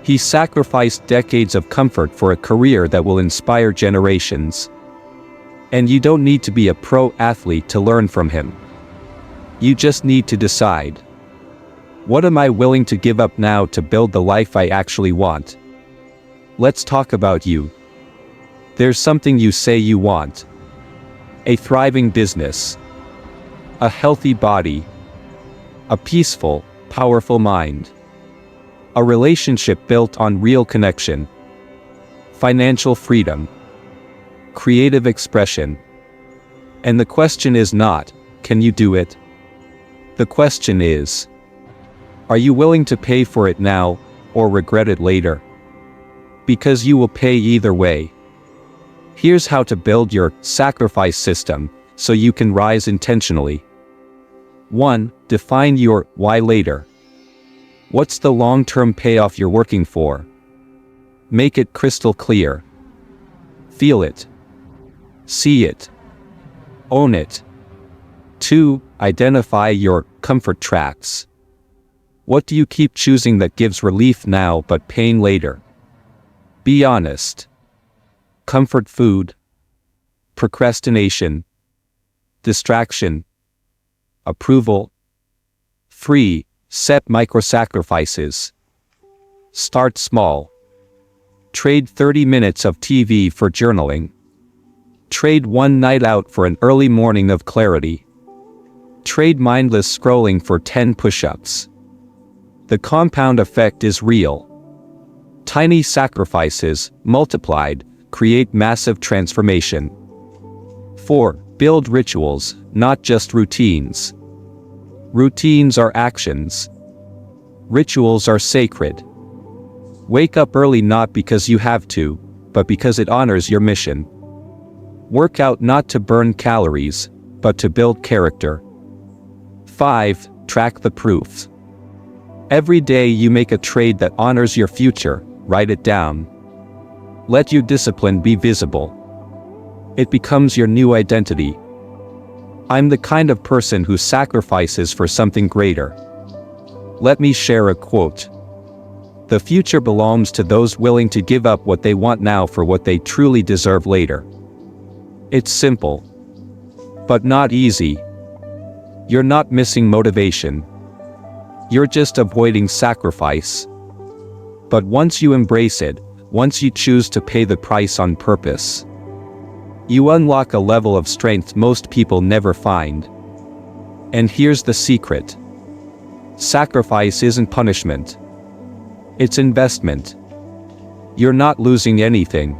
He sacrificed decades of comfort for a career that will inspire generations. And you don't need to be a pro athlete to learn from him. You just need to decide. What am I willing to give up now to build the life I actually want? Let's talk about you. There's something you say you want. A thriving business. A healthy body. A peaceful, powerful mind. A relationship built on real connection. Financial freedom. Creative expression. And the question is not, can you do it? The question is, are you willing to pay for it now, or regret it later? Because you will pay either way. Here's how to build your sacrifice system, so you can rise intentionally. 1. Define your why later. What's the long-term payoff you're working for? Make it crystal clear. Feel it. See it. Own it. 2. Identify your comfort traps. What do you keep choosing that gives relief now but pain later? Be honest. Comfort food. Procrastination. Distraction. Approval. 3. Set micro-sacrifices. Start small. Trade 30 minutes of TV for journaling. Trade one night out for an early morning of clarity. Trade mindless scrolling for 10 push-ups. The compound effect is real. Tiny sacrifices, multiplied, create massive transformation. 4. Build rituals, not just routines. Routines are actions. Rituals are sacred. Wake up early not because you have to, but because it honors your mission. Work out not to burn calories, but to build character. 5. Track the proofs. Every day you make a trade that honors your future, write it down. Let your discipline be visible. It becomes your new identity. I'm the kind of person who sacrifices for something greater. Let me share a quote. The future belongs to those willing to give up what they want now for what they truly deserve later. It's simple, but not easy. You're not missing motivation. You're just avoiding sacrifice. But once you embrace it, once you choose to pay the price on purpose, you unlock a level of strength most people never find. And here's the secret. Sacrifice isn't punishment. It's investment. You're not losing anything.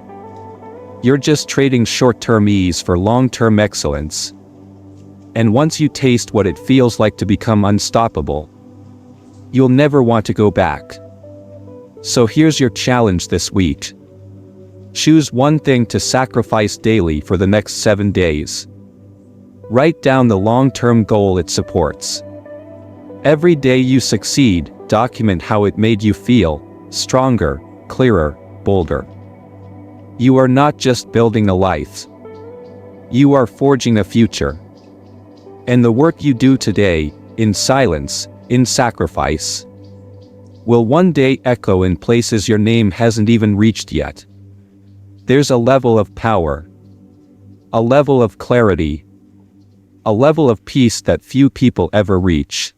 You're just trading short-term ease for long-term excellence. And once you taste what it feels like to become unstoppable, you'll never want to go back. So here's your challenge this week. Choose one thing to sacrifice daily for the next 7 days. Write down the long-term goal it supports. Every day you succeed, document how it made you feel, stronger, clearer, bolder. You are not just building a life. You are forging a future. And the work you do today, in silence, in sacrifice, will one day echo in places your name hasn't even reached yet. There's a level of power, a level of clarity, a level of peace that few people ever reach.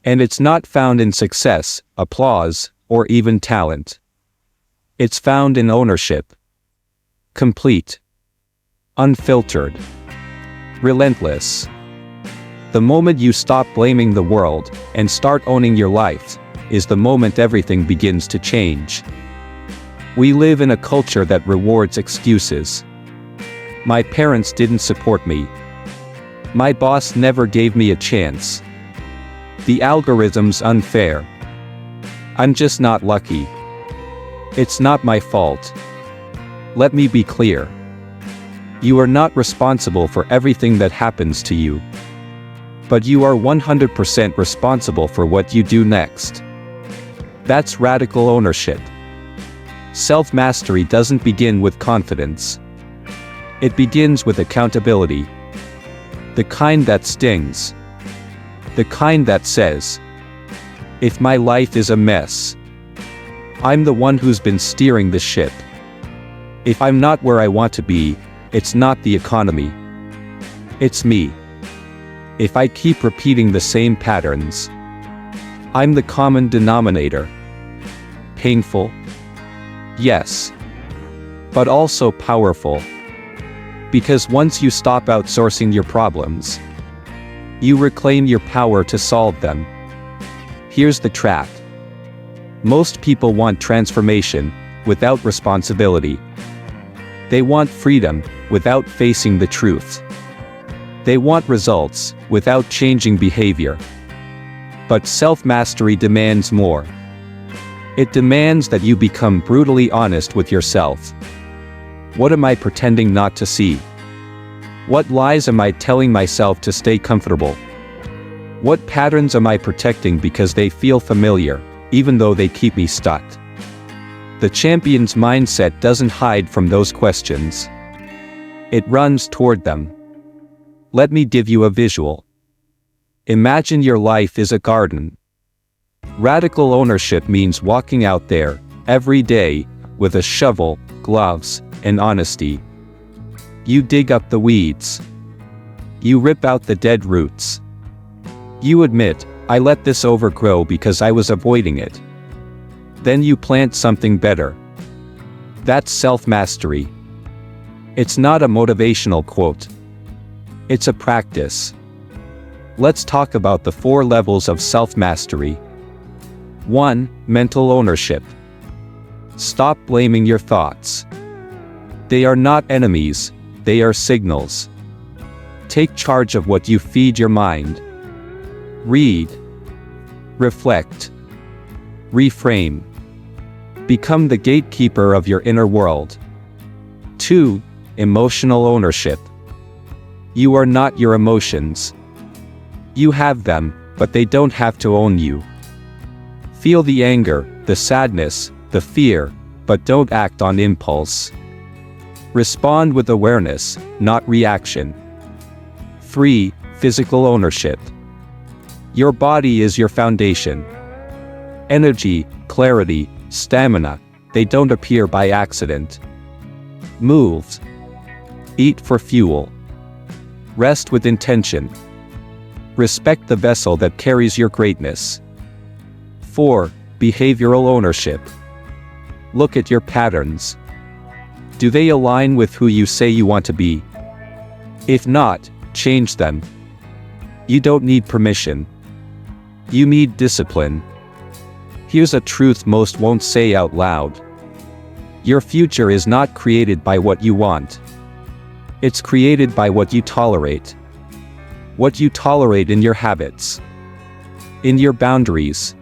And it's not found in success, applause, or even talent. It's found in ownership. Complete. Unfiltered. Relentless. The moment you stop blaming the world and start owning your life, is the moment everything begins to change. We live in a culture that rewards excuses. My parents didn't support me. My boss never gave me a chance. The algorithm's unfair. I'm just not lucky. It's not my fault. Let me be clear. You are not responsible for everything that happens to you. But you are 100% responsible for what you do next. That's radical ownership. Self-mastery doesn't begin with confidence. It begins with accountability. The kind that stings. The kind that says, if my life is a mess, I'm the one who's been steering the ship. If I'm not where I want to be, it's not the economy. It's me. If I keep repeating the same patterns, I'm the common denominator. Painful? Yes. But also powerful. Because once you stop outsourcing your problems, you reclaim your power to solve them. Here's the trap. Most people want transformation without responsibility. They want freedom without facing the truth. They want results without changing behavior. But self-mastery demands more. It demands that you become brutally honest with yourself. What am I pretending not to see? What lies am I telling myself to stay comfortable? What patterns am I protecting because they feel familiar, even though they keep me stuck? The champion's mindset doesn't hide from those questions. It runs toward them. Let me give you a visual. Imagine your life is a garden. Radical ownership means walking out there, every day, with a shovel, gloves, and honesty. You dig up the weeds. You rip out the dead roots. You admit, I let this overgrow because I was avoiding it. Then you plant something better. That's self-mastery. It's not a motivational quote. It's a practice. Let's talk about the 4 levels of self-mastery. 1. Mental ownership. Stop blaming your thoughts. They are not enemies, they are signals. Take charge of what you feed your mind. Read. Reflect. Reframe. Become the gatekeeper of your inner world. 2. Emotional ownership. You are not your emotions. You have them, but they don't have to own you. Feel the anger, the sadness, the fear, but don't act on impulse. Respond with awareness, not reaction. 3. Physical ownership. Your body is your foundation. Energy, clarity, stamina, they don't appear by accident. Move. Eat for fuel. Rest with intention. Respect the vessel that carries your greatness. 4. Behavioral ownership. Look at your patterns. Do they align with who you say you want to be? If not, change them. You don't need permission. You need discipline. Here's a truth most won't say out loud. Your future is not created by what you want. It's created by what you tolerate. What you tolerate in your habits. In your boundaries.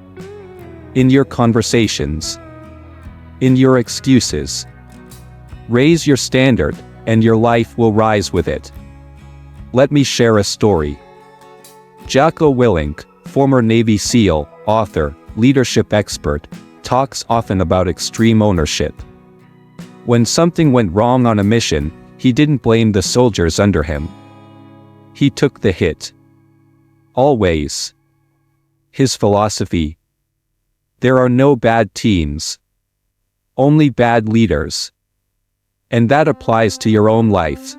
In your conversations. In your excuses. Raise your standard, and your life will rise with it. Let me share a story. Jocko Willink, former Navy SEAL, author, leadership expert, talks often about extreme ownership. When something went wrong on a mission, he didn't blame the soldiers under him. He took the hit. Always. His philosophy: there are no bad teams. Only bad leaders. And that applies to your own life.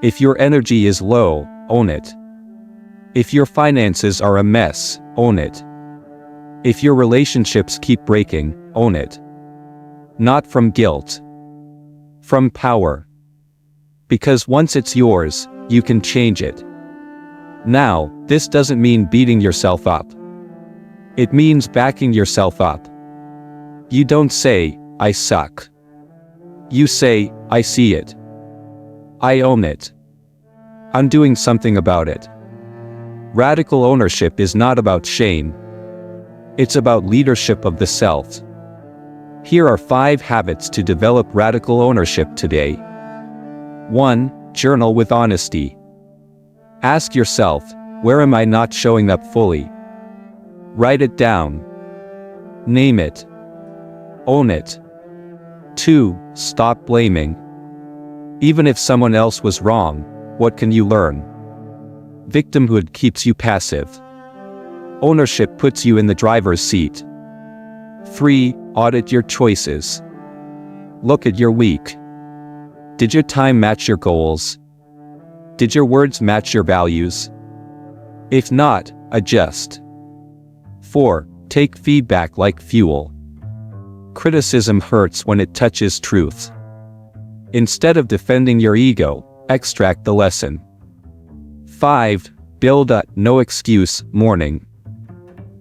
If your energy is low, own it. If your finances are a mess, own it. If your relationships keep breaking, own it. Not from guilt. From power. Because once it's yours, you can change it. Now, this doesn't mean beating yourself up. It means backing yourself up. You don't say, I suck. You say, I see it. I own it. I'm doing something about it. Radical ownership is not about shame. It's about leadership of the self. Here are 5 habits to develop radical ownership today. 1. Journal with honesty. Ask yourself, where am I not showing up fully? Write it down. Name it. Own it. 2. Stop blaming. Even if someone else was wrong, what can you learn? Victimhood keeps you passive. Ownership puts you in the driver's seat. 3. Audit your choices. Look at your week. Did your time match your goals? Did your words match your values? If not, adjust. 4. Take feedback like fuel. Criticism hurts when it touches truth. Instead of defending your ego, extract the lesson. 5. Build a no-excuse morning.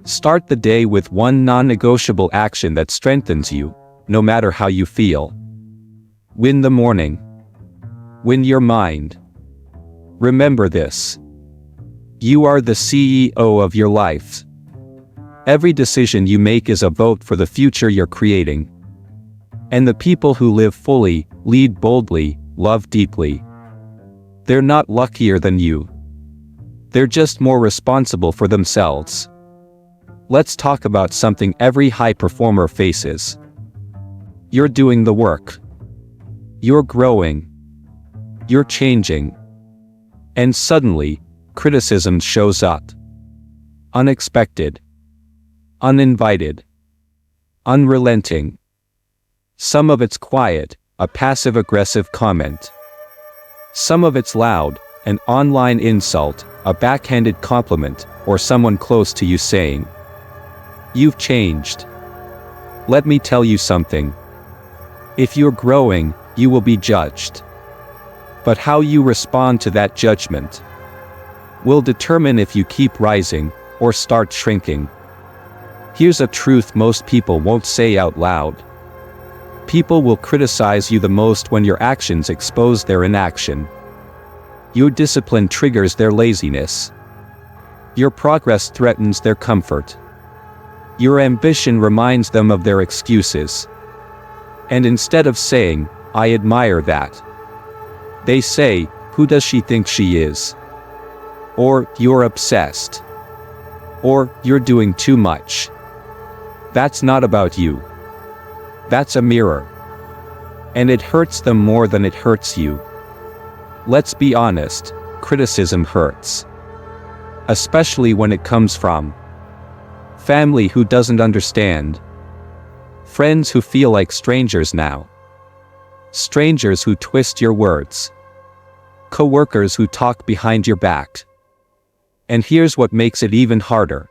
Start the day with one non-negotiable action that strengthens you, no matter how you feel. Win the morning. Win your mind. Remember this. You are the CEO of your life. Every decision you make is a vote for the future you're creating. And the people who live fully, lead boldly, love deeply. They're not luckier than you. They're just more responsible for themselves. Let's talk about something every high performer faces. You're doing the work. You're growing. You're changing. And suddenly, criticism shows up. Unexpected. Uninvited. Unrelenting. Some of it's quiet, a passive-aggressive comment. Some of it's loud, an online insult, a backhanded compliment, or someone close to you saying, "You've changed." Let me tell you something. If you're growing, you will be judged. But how you respond to that judgment will determine if you keep rising or start shrinking. Here's a truth most people won't say out loud. People will criticize you the most when your actions expose their inaction. Your discipline triggers their laziness. Your progress threatens their comfort. Your ambition reminds them of their excuses. And instead of saying, "I admire that," they say, "Who does she think she is?" Or, "You're obsessed." Or, "You're doing too much." That's not about you. That's a mirror. And it hurts them more than it hurts you. Let's be honest, criticism hurts. Especially when it comes from family who doesn't understand. Friends who feel like strangers now. Strangers who twist your words. Coworkers who talk behind your back. And here's what makes it even harder.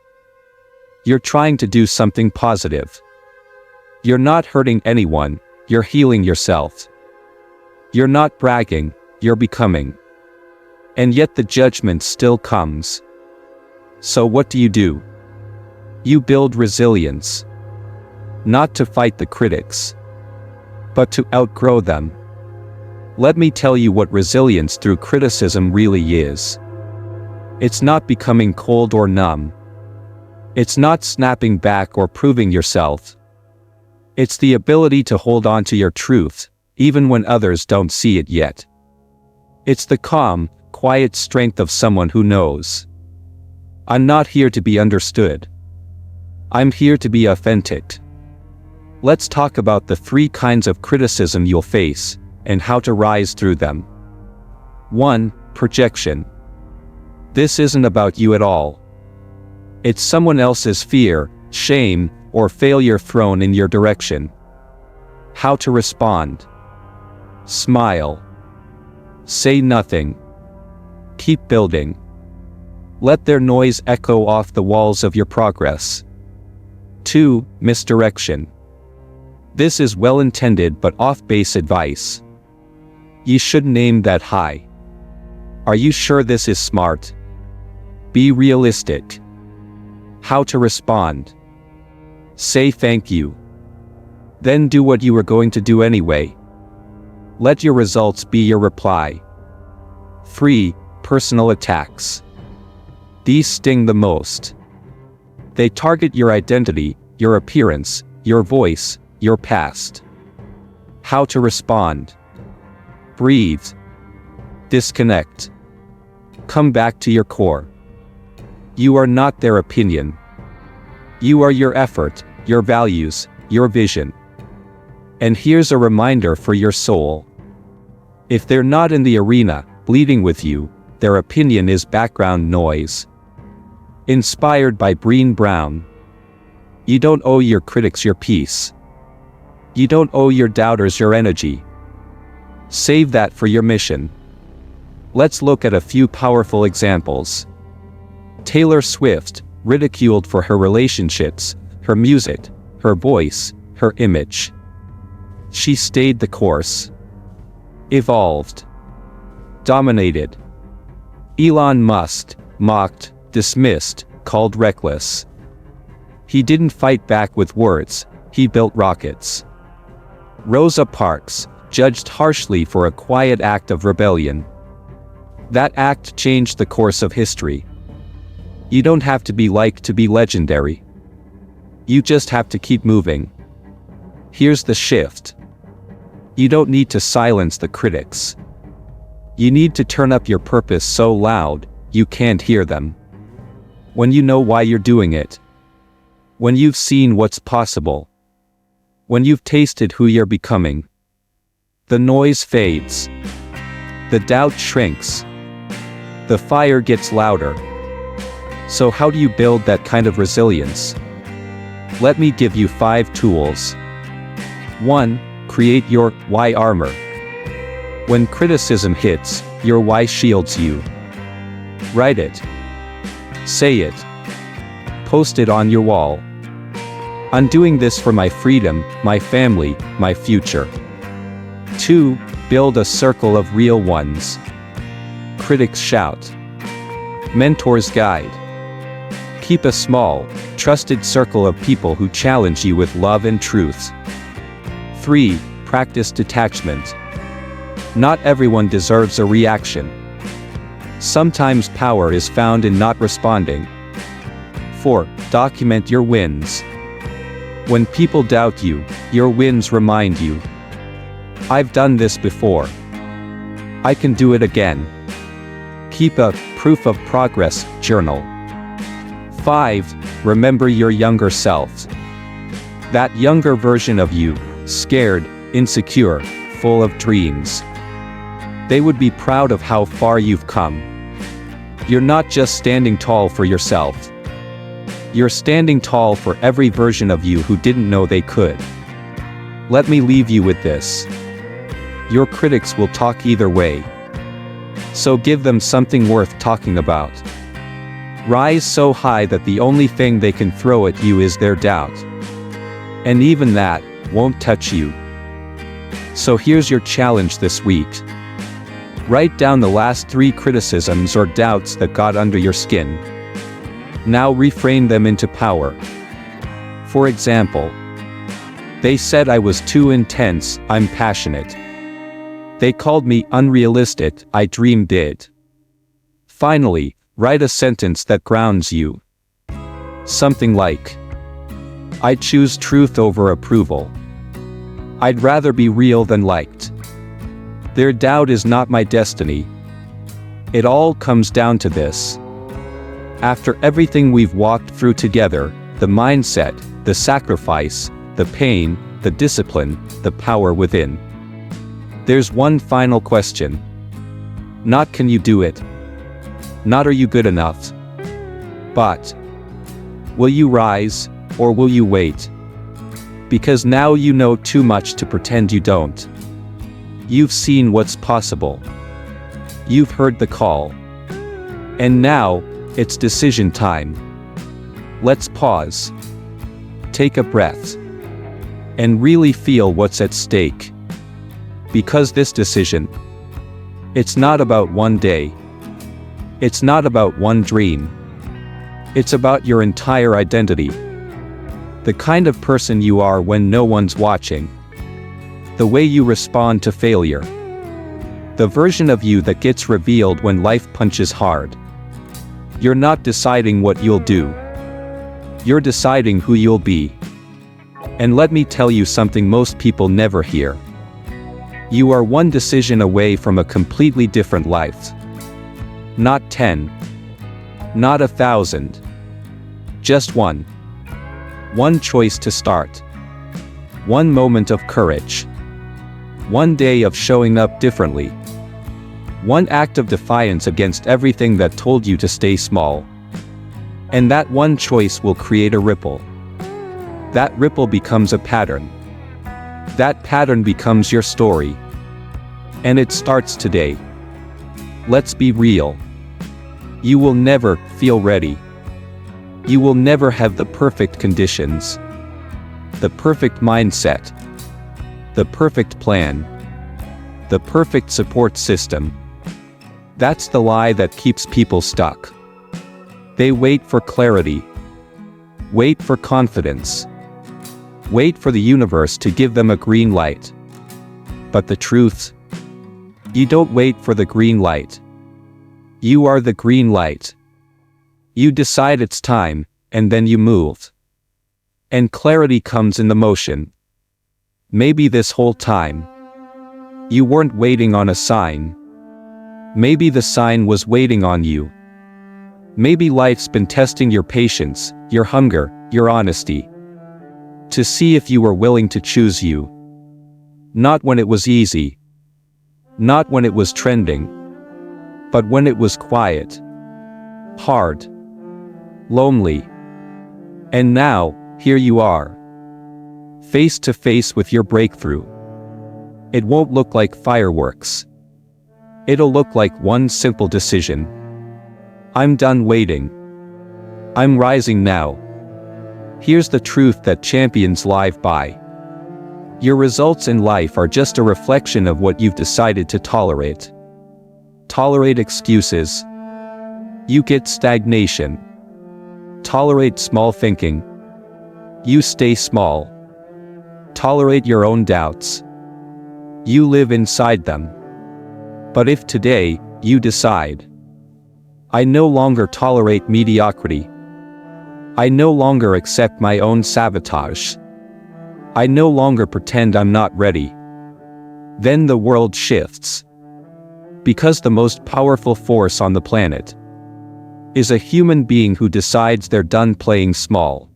You're trying to do something positive. You're not hurting anyone, you're healing yourself. You're not bragging, you're becoming. And yet the judgment still comes. So what do? You build resilience. Not to fight the critics, but to outgrow them. Let me tell you what resilience through criticism really is. It's not becoming cold or numb. It's not snapping back or proving yourself. It's the ability to hold on to your truth, even when others don't see it yet. It's the calm, quiet strength of someone who knows. I'm not here to be understood. I'm here to be authentic. Let's talk about the 3 kinds of criticism you'll face, and how to rise through them. 1. Projection. This isn't about you at all. It's someone else's fear, shame, or failure thrown in your direction. How to respond. Smile. Say nothing. Keep building. Let their noise echo off the walls of your progress. 2. Misdirection. This is well-intended but off-base advice. You shouldn't aim that high. Are you sure this is smart? Be realistic. How to respond. Say thank you. Then do what you were going to do anyway. Let your results be your reply. 3. Personal attacks. These sting the most. They target your identity, your appearance, your voice, your past. How to respond. Breathe. Disconnect. Come back to your core. You are not their opinion. You are your effort, your values, your vision. And here's a reminder for your soul. If they're not in the arena, bleeding with you, their opinion is background noise. Inspired by Brené Brown. You don't owe your critics your peace. You don't owe your doubters your energy. Save that for your mission. Let's look at a few powerful examples. Taylor Swift, ridiculed for her relationships, her music, her voice, her image. She stayed the course. Evolved. Dominated. Elon Musk, mocked, dismissed, called reckless. He didn't fight back with words, he built rockets. Rosa Parks, judged harshly for a quiet act of rebellion. That act changed the course of history. You don't have to be liked to be legendary. You just have to keep moving. Here's the shift. You don't need to silence the critics. You need to turn up your purpose so loud, you can't hear them. When you know why you're doing it. When you've seen what's possible. When you've tasted who you're becoming. The noise fades. The doubt shrinks. The fire gets louder. So how do you build that kind of resilience? Let me give you 5 tools. 1. Create your why armor. When criticism hits, your why shields you. Write it. Say it. Post it on your wall. I'm doing this for my freedom, my family, my future. 2. Build a circle of real ones. Critics shout. Mentors guide. Keep a small, trusted circle of people who challenge you with love and truth. 3. Practice detachment. Not everyone deserves a reaction. Sometimes power is found in not responding. 4. Document your wins. When people doubt you, your wins remind you. I've done this before. I can do it again. Keep a proof of progress journal. 5. Remember your younger self. That younger version of you, scared, insecure, full of dreams. They would be proud of how far you've come. You're not just standing tall for yourself. You're standing tall for every version of you who didn't know they could. Let me leave you with this. Your critics will talk either way. So give them something worth talking about. Rise so high that the only thing they can throw at you is their doubt. And even that won't touch you. So here's your challenge this week. Write down the last 3 criticisms or doubts that got under your skin. Now reframe them into power. For example, they said I was too intense, I'm passionate. They called me unrealistic, I dream big. Finally, write a sentence that grounds you. Something like, I choose truth over approval. I'd rather be real than liked. Their doubt is not my destiny. It all comes down to this. After everything we've walked through together, the mindset, the sacrifice, the pain, the discipline, the power within. There's one final question. Not can you do it? Not are you good enough? But, will you rise, or will you wait? Because now you know too much to pretend you don't. You've seen what's possible. You've heard the call. And now, it's decision time. Let's pause. Take a breath. And really feel what's at stake. Because this decision, it's not about one day. It's not about one dream. It's about your entire identity. The kind of person you are when no one's watching. The way you respond to failure. The version of you that gets revealed when life punches hard. You're not deciding what you'll do. You're deciding who you'll be. And let me tell you something most people never hear. You are one decision away from a completely different life. Not 10. Not 1,000. Just one. One choice to start. One moment of courage. One day of showing up differently. One act of defiance against everything that told you to stay small. And that one choice will create a ripple. That ripple becomes a pattern. That pattern becomes your story. And it starts today. Let's be real. You will never feel ready. You will never have the perfect conditions. The perfect mindset. The perfect plan. The perfect support system. That's the lie that keeps people stuck. They wait for clarity. Wait for confidence. Wait for the universe to give them a green light. But the truth? You don't wait for the green light. You are the green light. You decide it's time, and then you move. And clarity comes in the motion. Maybe this whole time, you weren't waiting on a sign. Maybe the sign was waiting on you. Maybe life's been testing your patience, your hunger, your honesty. To see if you were willing to choose you. Not when it was easy. Not when it was trending. But when it was quiet. Hard. Lonely. And now, here you are. Face to face with your breakthrough. It won't look like fireworks. It'll look like one simple decision. I'm done waiting. I'm rising now. Here's the truth that champions live by. Your results in life are just a reflection of what you've decided to tolerate. Tolerate excuses. You get stagnation. Tolerate small thinking. You stay small. Tolerate your own doubts. You live inside them. But if today, you decide, I no longer tolerate mediocrity. I no longer accept my own sabotage. I no longer pretend I'm not ready. Then the world shifts. Because the most powerful force on the planet is a human being who decides they're done playing small.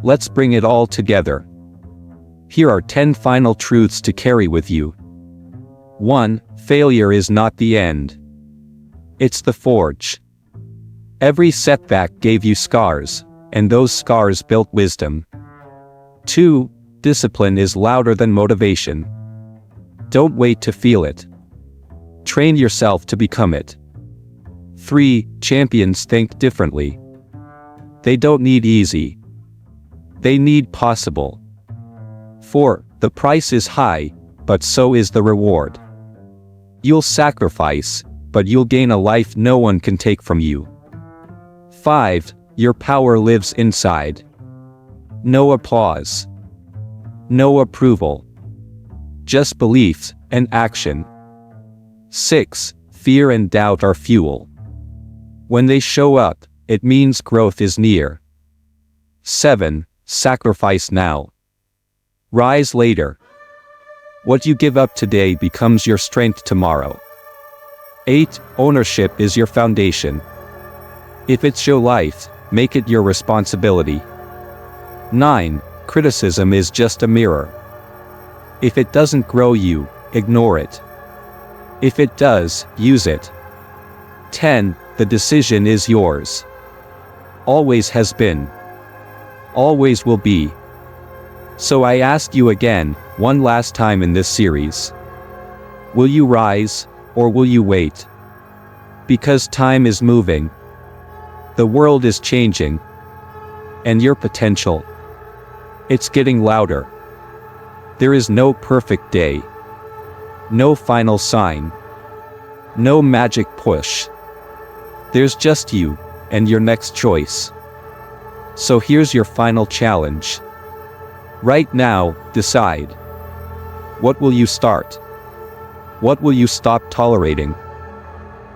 Let's bring it all together. Here are 10 final truths to carry with you. 1. Failure is not the end. It's the forge. Every setback gave you scars, and those scars built wisdom. 2. Discipline is louder than motivation. Don't wait to feel it. Train yourself to become it. 3. Champions think differently. They don't need easy. They need possible. 4. The price is high, but so is the reward. You'll sacrifice, but you'll gain a life no one can take from you. 5. Your power lives inside. No applause. No approval. Just belief and action. 6. Fear and doubt are fuel. When they show up, it means growth is near. 7. Sacrifice now. Rise later. What you give up today becomes your strength tomorrow. 8. Ownership is your foundation. If it's your life, make it your responsibility. 9. Criticism is just a mirror. If it doesn't grow you, ignore it. If it does, use it. 10. The decision is yours. Always has been. Always will be. So I ask you again, one last time in this series. Will you rise, or will you wait? Because time is moving. The world is changing. And your potential, it's getting louder. There is no perfect day. No final sign. No magic push. There's just you, and your next choice. So here's your final challenge. Right now, decide. What will you start? What will you stop tolerating?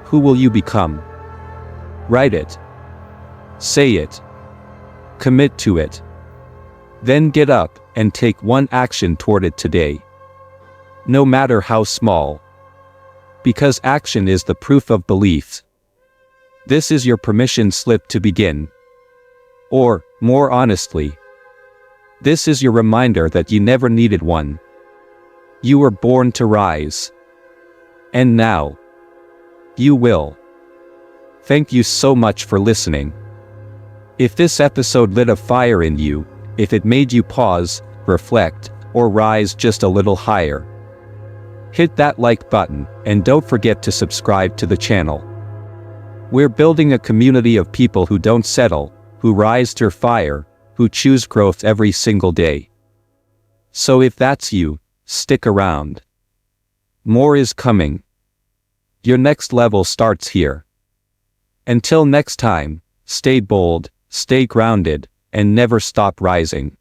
Who will you become? Write it. Say it. Commit to it. Then get up and take one action toward it today. No matter how small. Because action is the proof of belief. This is your permission slip to begin. Or, more honestly, this is your reminder that you never needed one. You were born to rise. And now, you will. Thank you so much for listening. If this episode lit a fire in you, if it made you pause, reflect, or rise just a little higher, hit that like button, and don't forget to subscribe to the channel. We're building a community of people who don't settle, who rise to fire, who choose growth every single day. So if that's you, stick around. More is coming. Your next level starts here. Until next time, stay bold, stay grounded, and never stop rising.